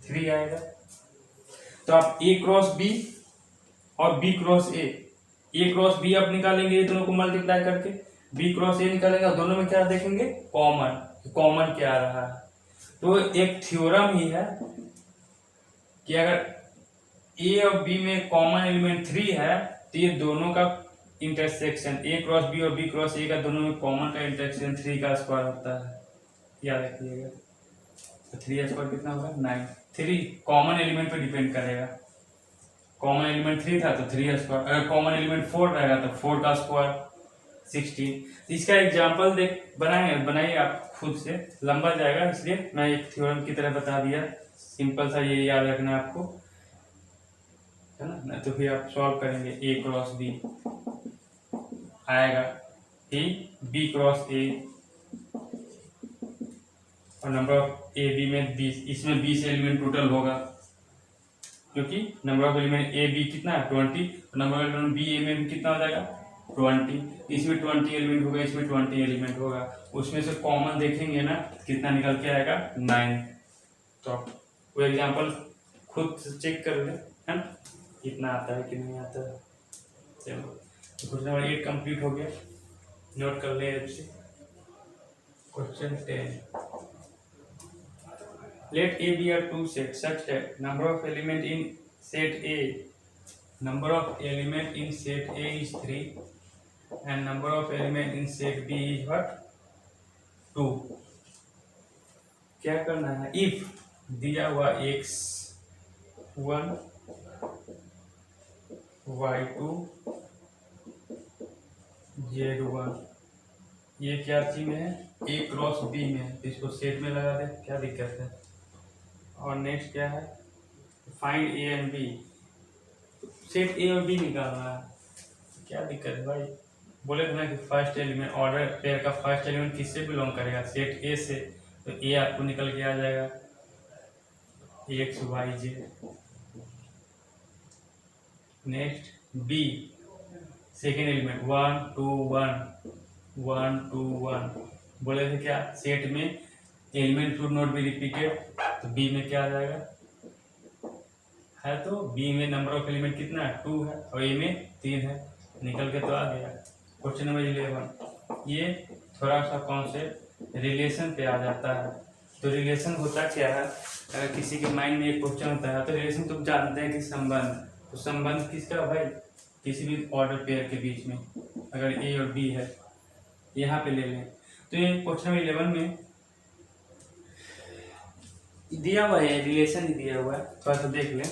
3 आएगा। तो आप ए क्रॉस बी और B cross A cross B आप निकालेंगे, ये दोनों को मल्टीप्लाई करके बी क्रॉस ए निकालेंगे और दोनों में क्या देखेंगे, कॉमन क्या आ रहा है। तो एक थ्योरम ही है कि अगर ए और बी में कॉमन एलिमेंट 3 है तो ये दोनों का इंटरसेक्शन ए क्रॉस बी और बी क्रॉस ए का दोनों में कॉमन का इंटरसेक्शन 3 का स्क्वायर होता है, याद रखिएगा। तो 3 कितना होगा 9। 3 कॉमन एलिमेंट पे डिपेंड करेगा, कॉमन एलिमेंट 3 था तो 3 अगर कॉमन एलिमेंट 4 रहेगा तो 4 का स्क्वायर 16। इसका एग्जाम्पल बनाइए आप खुद से, लंबा जाएगा इसलिए मैं एक थ्योरम की तरह बता दिया, सिंपल सा ये याद रखना है आपको, है ना। तो फिर आप सॉल्व करेंगे, a क्रॉस b आएगा, b क्रॉस a और नंबर ऑफ ए बी में 20, इसमें 20 एलिमेंट टोटल होगा क्योंकि number of element A B कितना है 20, number of element B A में कितना हो जाएगा 20, इसमें 20 एलिमेंट होगा, इसमें 20 एलिमेंट होगा, उसमें से कॉमन देखेंगे ना कितना निकल के आएगा 9। तो वो एग्जाम्पल खुद चेक कर ले, है ना, कितना आता है कि नहीं आता है। चलो क्वेश्चन नंबर 8 कंप्लीट हो गया, नोट कर ले अच्छे। Question 10, let A be a two set such that number of element in set A is 3 and number of element in set B is what 2। क्या करना है, if दिया हुआ x1 y2 z1 ये क्या चीज में है a क्रॉस b में है, इसको सेट में लगा दे, क्या दिक्कत है। और नेक्स्ट क्या है, find A and B, set A और बी निकालना है, क्या दिक्कत है भाई। बोले थे ना कि फर्स्ट एलिमेंट ऑर्डर पेयर का फर्स्ट एलिमेंट किससे बिलोंग करेगा, सेट ए से, तो ए आपको निकल के आ जाएगा X Y Z. Next B second element 1 2 1 1 2 1, बोले थे क्या सेट में element should not be repeated, तो बी में क्या आ जाएगा है, तो बी में नंबर ऑफ एलिमेंट कितना है 2 है और ए में 3 है, निकल के तो आ गया। क्वेश्चन नंबर 11, ये थोड़ा सा कॉन्सेप्ट रिलेशन पे आ जाता है। तो रिलेशन होता क्या है, अगर किसी के माइंड में एक क्वेश्चन होता है तो रिलेशन तुम जानते हैं कि संबंध, तो संबंध किसका भाई, किसी भी ऑर्डर पेयर के बीच में, अगर ए और बी है यहाँ पे ले लें। तो ये क्वेश्चन नंबर 11 में दिया हुआ है, रिलेशन ही दिया हुआ है, थोड़ा सा देख लें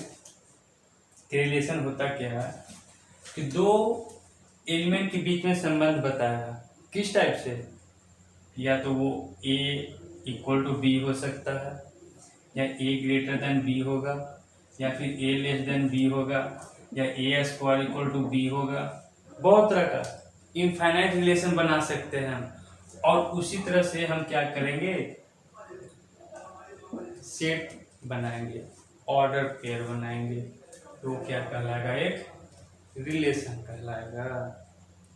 कि रिलेशन होता क्या है, कि दो एलिमेंट के बीच में संबंध बताया, किस टाइप से, या तो वो a इक्वल टू बी हो सकता है, या a ग्रेटर देन बी होगा, या फिर a लेस देन बी होगा, या a square equal to B होगा, बहुत तरह का इनफाइनाइट रिलेशन बना सकते हैं हम। और उसी तरह से हम क्या करेंगे, सेट बनाएंगे, ऑर्डर पेयर बनाएंगे, तो क्या कहलाएगा, एक रिलेशन कहलाएगा।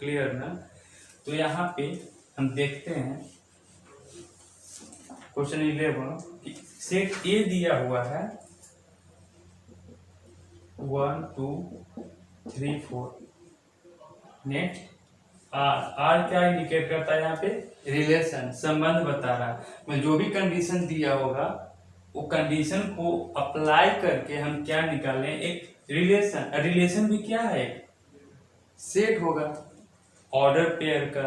क्लियर ना। तो यहाँ पे हम देखते हैं क्वेश्चन 11, सेट ए दिया हुआ है 1 2 3 4, नेक्स्ट आर क्या इंडिकेट करता है यहाँ पे, रिलेशन, संबंध बता रहा है। मैं जो भी कंडीशन दिया होगा वो कंडीशन को अप्लाई करके हम क्या निकालें, एक रिलेशन। रिलेशन भी क्या है, सेट होगा ऑर्डर पेयर का,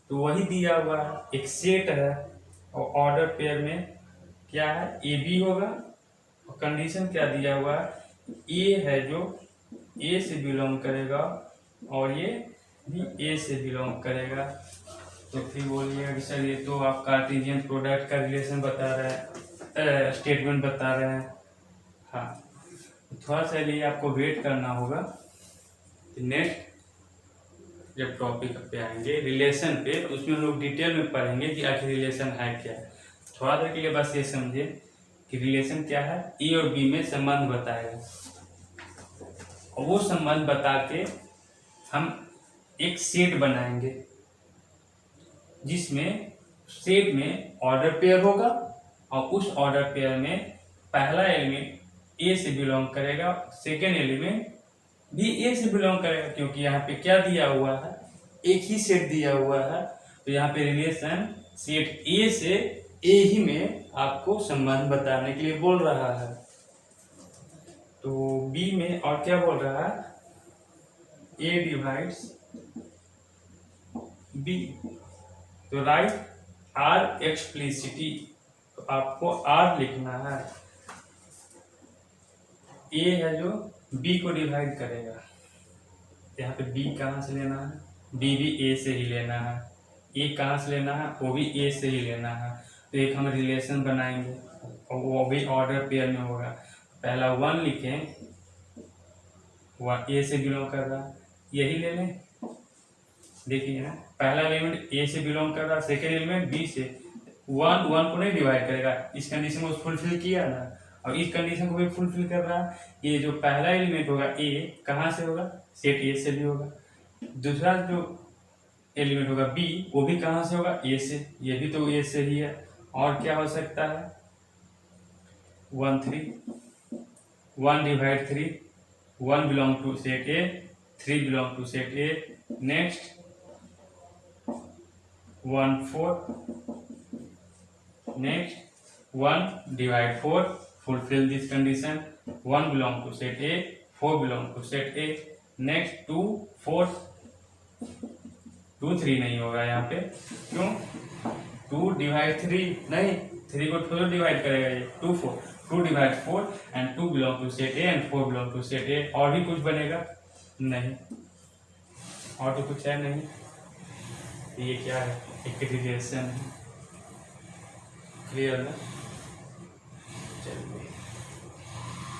तो वही दिया हुआ है, एक सेट है और ऑर्डर पेयर में क्या है ए बी होगा, और कंडीशन क्या दिया हुआ है, ए है जो ए से बिलोंग करेगा और ये भी ए से बिलोंग करेगा। तो फिर बोलिएगा कि सर ये तो आप कार्टेशियन प्रोडक्ट का रिलेशन बता रहे हैं, स्टेटमेंट बता रहे हैं। हाँ, थोड़ा सा लिए आपको वेट करना होगा, नेक्स्ट जब टॉपिक पे आएंगे रिलेशन पे, तो उसमें हम लोग डिटेल में पढ़ेंगे कि आखिर रिलेशन है क्या। थोड़ा देर के लिए बस ये समझे कि रिलेशन क्या है, ए और बी में संबंध बताएगा, और वो संबंध बता के हम एक सेट बनाएंगे, जिसमें सेट में ऑर्डर पेयर होगा और उस ऑर्डर पेयर में पहला एलिमेंट ए से बिलोंग करेगा, सेकेंड एलिमेंट भी ए से बिलोंग करेगा, क्योंकि यहाँ पे क्या दिया हुआ है, एक ही सेट दिया हुआ है। तो यहाँ पे रिलेशन सेट ए से ए ही में आपको संबंध बताने के लिए बोल रहा है। तो बी में और क्या बोल रहा है, ए डिवाइड्स बी, तो राइट आर एक्सप्लिसिटी, आपको आर लिखना है। ए है जो बी को डिवाइड करेगा, यहाँ पे बी कहाँ से लेना है, बी भी ए से ही लेना है, ए कहाँ से लेना है, वो भी ए से ही लेना है। तो एक हम रिलेशन बनाएंगे और वो भी ऑर्डर पेयर में होगा। पहला 1 लिखें, वह ए से बिलोंग कर रहा, यही ले लें। देखिए ना, पहला एलिमेंट ए से बिलोंग कर रहा, सेकेंड एलिमेंट बी से। 1 को नहीं डिवाइड करेगा, इस कंडीशन को फुलफिल किया ना, और इस कंडीशन को भी फुलफिल कर रहा। ये जो पहला एलिमेंट होगा ए, कहाँ से होगा, सेट ए से भी होगा। दूसरा जो एलिमेंट होगा बी, वो भी कहाँ से होगा, ए से, ये भी तो ए से ही है। और क्या हो सकता है, 1 3, 1 divide 3, 1 belong to set A, 3 belong to set A. Next 1 4, next 1 divide 4, fulfill this condition, 1 belong to set A, 4 belong to set A. next 2 4, 2 3 नहीं होगा यहाँ पे, क्यों, 2 divide 3 नहीं, 3 को 4 डिवाइड करेगा ये, 2 4, 2 divide 4 and 2 belong to set A and 4 belong to set A। और भी कुछ बनेगा नहीं, और तो कुछ है नहीं। ये क्या है, एक रिलेशन है, क्लियर ना। चलिए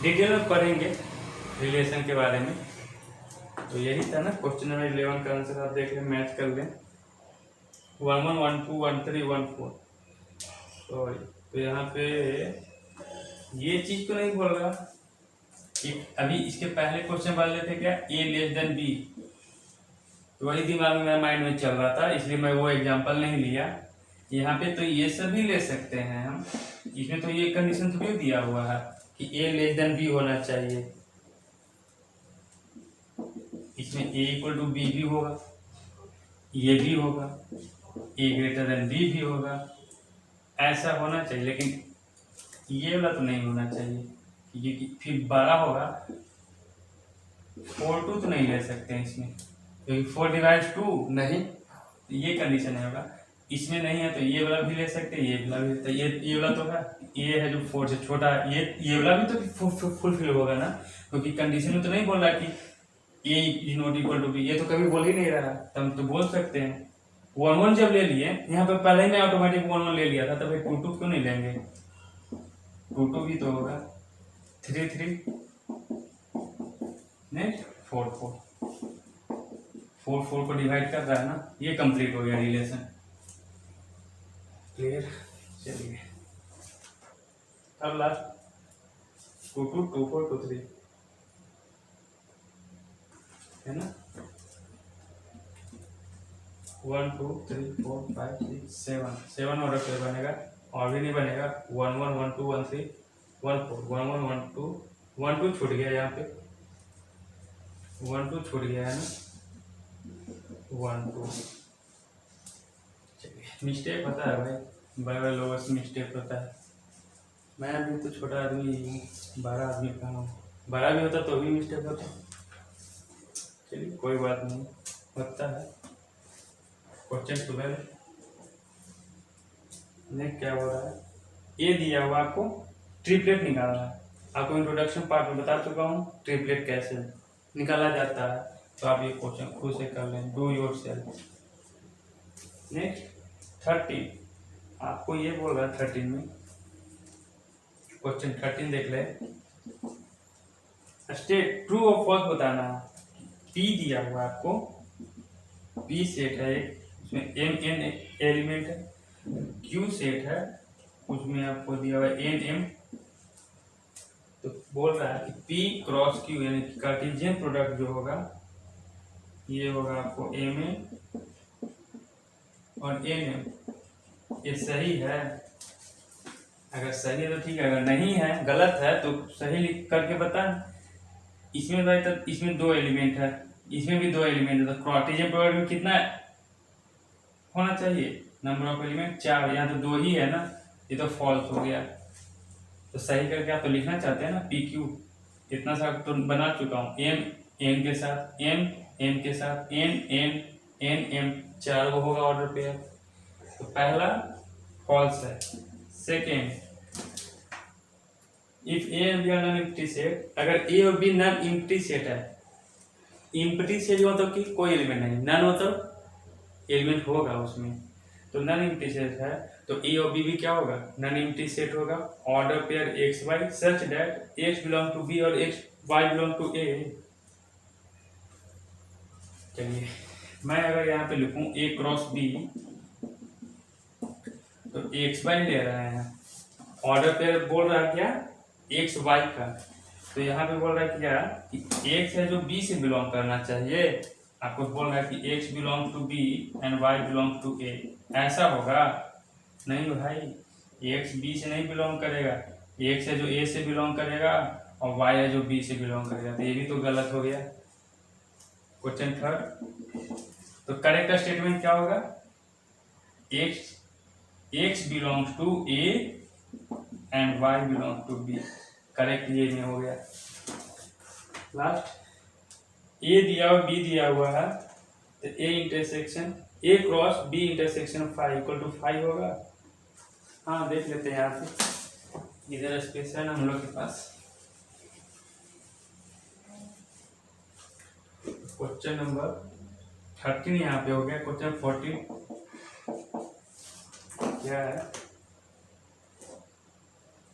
डिटेल में पढ़ेंगे रिलेशन के बारे में। तो यही था ना क्वेश्चन नंबर 11 का आंसर, आप देख लें, मैच कर लें। 1 1 1 2 1 3 1 4। सॉरी, तो यहाँ पे ये चीज तो नहीं बोल रहा कि अभी इसके पहले क्वेश्चन बोल रहे थे क्या, ए लेस देन बी, तो वही दिमाग में मेरे माइंड में चल रहा था, इसलिए मैं वो एग्जांपल नहीं लिया। यहाँ पे तो ये सभी ले सकते हैं हम, इसमें तो ये कंडीशन थोड़ी दिया हुआ है कि ए लेस देन बी होना चाहिए। इसमें ए इक्वल टू बी भी होगा, ये भी होगा, ए ग्रेटर देन बी भी होगा, ऐसा होना चाहिए। लेकिन ये वाला तो नहीं होना चाहिए, क्योंकि फिर बड़ा होगा। 4 2 तो नहीं ले सकते हैं इसमें, क्योंकि 4 डिवाइड 2 नहीं, ये कंडीशन है होगा। इसमें नहीं है तो ये वाला भी ले सकते हैं, ये वाला भी, तो ये वाला तो है, ये है जो 4 से छोटा, ये वाला भी तो फुलफिल होगा ना, क्योंकि कंडीशन में तो नहीं बोल रहा कि A is not equal to B, ये तो कभी बोल ही नहीं रहा। तो हम तो बोल सकते हैं 1 1 जब ले लिए, यहाँ पे पहले ही मैं ऑटोमेटिक 1 1 ले लिया था, तो भाई 2 2 क्यों नहीं लेंगे, 2 2 भी तो होगा, 3 3, नेक्स्ट 4 4, 4 4 को डिवाइड कर रहा है ना, ये कंप्लीट हो गया रिलेशन। क्लियर। चलिए अब लास्ट 2 2 2 4 2 3 है ना, 1 2 3 4 5 6 7 7 ऑर्डर पे बनेगा, और भी नहीं बनेगा। 1 1 1 2 1 3 1 4 1 1 1 2 1 2 छूट गया, यहाँ पे 1 2 छूट गया है ना, 1 2। मिस्टेक होता है भाई, बड़े बड़े लोगों से मिस्टेक होता है। मैं अभी तो छोटा आदमी हूँ, बड़ा आदमी कहाँ हूँ, बड़ा भी होता तो भी मिस्टेक होता। चलिए कोई बात नहीं, होता है। क्वेश्चन 12 ने क्या हो रहा है, ये दिया हुआ आपको ट्रिपलेट निकालना है। आपको इंट्रोडक्शन पार्ट में बता चुका हूँ ट्रिपलेट कैसे निकाला जाता है, तो आप ये क्वेश्चन खुद से कर लें, डू योर सेल्फ। नेक्स्ट 13, आपको ये बोल रहा है 13 में, क्वेश्चन 13 देख ले, स्टेट ट्रू और फॉल्स बताना है। पी दिया हुआ है आपको, पी सेट है एक, उसमें एम एन एलिमेंट है, क्यू सेट है, उसमें आपको दिया हुआ है एन एम। तो बोल रहा है कि पी क्रॉस क्यू यानी कार्टेशियन प्रोडक्ट जो होगा, ये होगा आपको एम एन और एन एम। ये सही है, अगर सही है तो ठीक है, अगर नहीं है गलत है तो सही लिख करके बता। इसमें भाई तो इसमें 2 एलिमेंट है, इसमें भी 2 एलिमेंट है, तो कार्टेशियन प्रोडक्ट में कितना होना चाहिए, नंबर ऑफ एलिमेंट 4, यहाँ तो 2 ही है ना, ये तो फॉल्स हो गया। तो सही करके आप तो लिखना चाहते हैं ना पी क्यू, इतना सा तो बना चुका हूँ, एम एम के साथ, एम एम के साथ, एन एन एन एम, 4 वो होगा ऑर्डर पेयर। तो पहला फॉल्स है, second, if A and B are non empty set, अगर ए और बी नॉन एम्प्टी सेट है, एम्प्टी सेट मतलब कि कोई एलिमेंट नहीं, नॉन मतलब एलिमेंट होगा उसमें, तो नॉन एम्प्टी सेट है तो ए और बी भी क्या होगा, नॉन एम्प्टी सेट होगा। Order pair X Y such that X belong to B और X Y belong to A. चलिए मैं अगर यहाँ पे लिखूं ए क्रॉस बी, तो एक्स वाई ले रहे हैं, ऑर्डर पेयर बोल रहा है क्या, एक्स वाई का, तो यहाँ पे बोल रहा है क्या कि एक्स है जो बी से बिलोंग करना चाहिए, आपको बोल रहा है कि X belong to B and Y belong to A, ऐसा होगा नहीं भाई, एक्स बी से नहीं बिलोंग करेगा, एक्स है जो ए से बिलोंग करेगा और वाई है जो बी से बिलोंग करेगा, तो ये भी तो गलत हो गया। क्वेश्चन थर्ड, तो करेक्ट स्टेटमेंट क्या होगा, X belongs to A and Y belong to B, correct ये में हो गया। लास्ट, ए दिया हुआ बी दिया हुआ है, तो A intersection A cross B intersection five equal to 5 होगा। हाँ देख लेते हैं यहाँ पे, इधर स्पेस है ना हम लोग के पास। क्वेश्चन नंबर 13 यहाँ पे हो गया, क्वेश्चन 14 क्या है,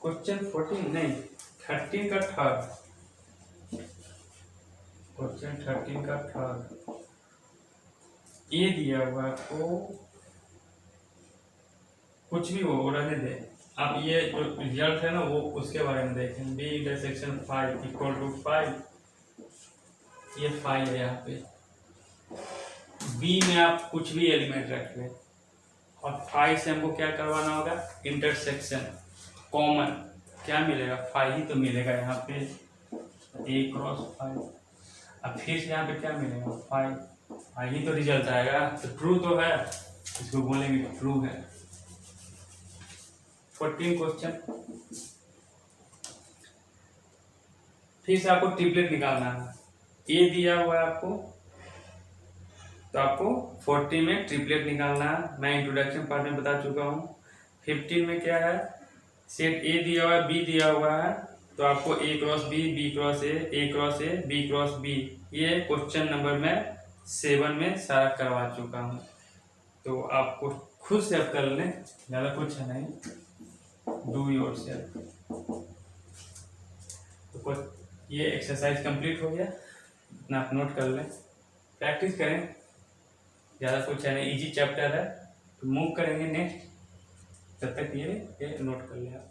क्वेश्चन 14 नहीं 13 का थर्ड, क्वेश्चन 13 का थर्ड, ए दिया हुआ आपको, कुछ भी हो रहने दे, आप ये जो रिजल्ट है ना वो उसके बारे में देखें, बी इंटरसेक्शन 5 इक्वल टू 5, ये 5 है यहाँ पे, बी में आप कुछ भी एलिमेंट रख लें और 5 से हमको क्या करवाना होगा, इंटरसेक्शन कॉमन, क्या मिलेगा 5 ही तो मिलेगा यहाँ पे, ए क्रॉस 5, अब फिर से यहाँ पे क्या मिलेगा 5 ही तो रिजल्ट आएगा, तो ट्रू तो है, इसको बोलेंगे ट्रू है। 14 क्वेश्चन, फिर से आपको ट्रिपलेट निकालना है, ए दिया हुआ है आपको, तो आपको 14 में ट्रिपलेट निकालना है, मैं इंट्रोडक्शन पार्ट में बता चुका हूँ। 15 में क्या है, सेट ए दिया हुआ है बी दिया हुआ है, तो आपको A cross B cross A cross A B cross B, ये क्वेश्चन नंबर में 7 में सारा करवा चुका हूँ, तो आपको खुद से अब कर लें, ज़्यादा कुछ है नहीं, डू योर सेल्फ। तो ये एक्सरसाइज कंप्लीट हो गया, इतना आप नोट कर लें, प्रैक्टिस करें, ज़्यादा कुछ है नहीं, इजी चैप्टर है, तो मूव करेंगे नेक्स्ट, तब तक ये नोट कर लें आप।